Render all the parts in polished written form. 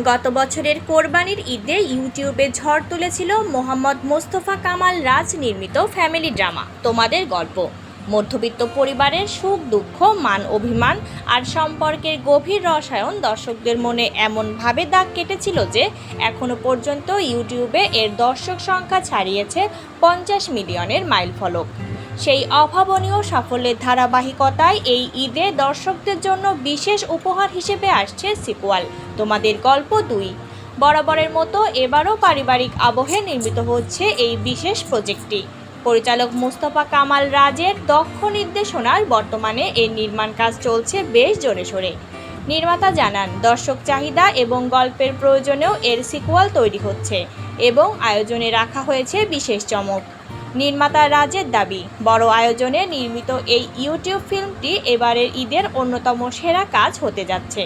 গত বছরের কোরবানির ঈদে ইউটিউবে ঝড় তুলেছিল মোহাম্মদ মোস্তফা কামাল রাজ নির্মিত ফ্যামিলি ড্রামা তোমাদের গল্প। মধ্যবিত্ত পরিবারের সুখ দুঃখ, মান অভিমান আর সম্পর্কের গভীর রসায়ন দর্শকদের মনে এমনভাবে দাগ কেটেছিল যে এখনও পর্যন্ত ইউটিউবে এর দর্শক সংখ্যা ছাড়িয়েছে 50 মিলিয়নের মাইলফলক। সেই অভাবনীয় সাফল্যের ধারাবাহিকতায় এই ঈদে দর্শকদের জন্য বিশেষ উপহার হিসেবে আসছে সিকুয়াল তোমাদের গল্প 2। বরাবরের মতো এবারও পারিবারিক আবহে নির্মিত হচ্ছে এই বিশেষ প্রজেক্টটি। পরিচালক মোস্তফা কামাল রাজের দক্ষ নির্দেশনায় বর্তমানে এর নির্মাণ কাজ চলছে বেশ জোরে সোরে। নির্মাতা জানান, দর্শক চাহিদা এবং গল্পের প্রয়োজনেও এর সিকুয়াল তৈরি হচ্ছে এবং আয়োজনে রাখা হয়েছে বিশেষ চমক। নির্মাতা রাজের দাবি, বড় আয়োজনে নির্মিত এই ইউটিউব ফিল্মটি এবারের ঈদের অন্যতম সেরা কাজ হতে যাচ্ছে।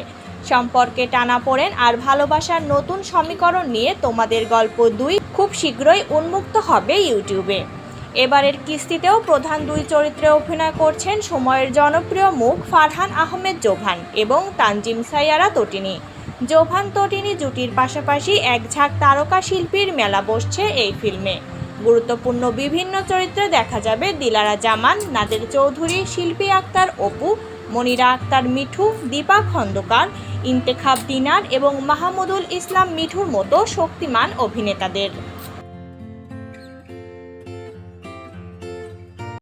সম্পর্কে টানাপোড়েন আর ভালোবাসার নতুন সমীকরণ নিয়ে তোমাদের গল্প 2 খুব শীঘ্রই উন্মুক্ত হবে ইউটিউবে। এবারের কিস্তিতেও প্রধান 2 চরিত্রে অভিনয় করছেন সময়ের জনপ্রিয় মুখ ফারহান আহমেদ জোভান এবং তানজিম সাইয়ারা তটিনী। জোভান তটিনী জুটির পাশাপাশি এক ঝাঁক তারকা শিল্পীর মেলা বসছে এই ফিল্মে। গুরুত্বপূর্ণ বিভিন্ন চরিত্রে দেখা যাবে দিলারা জামান, নাদের চৌধুরী, শিল্পী আক্তার অপু, মনিরা আক্তার মিঠু, দীপা খন্দকার, ইন্তেখাব দিনার এবং মাহমুদুল ইসলাম মিঠুর মতো শক্তিমান অভিনেতাদের।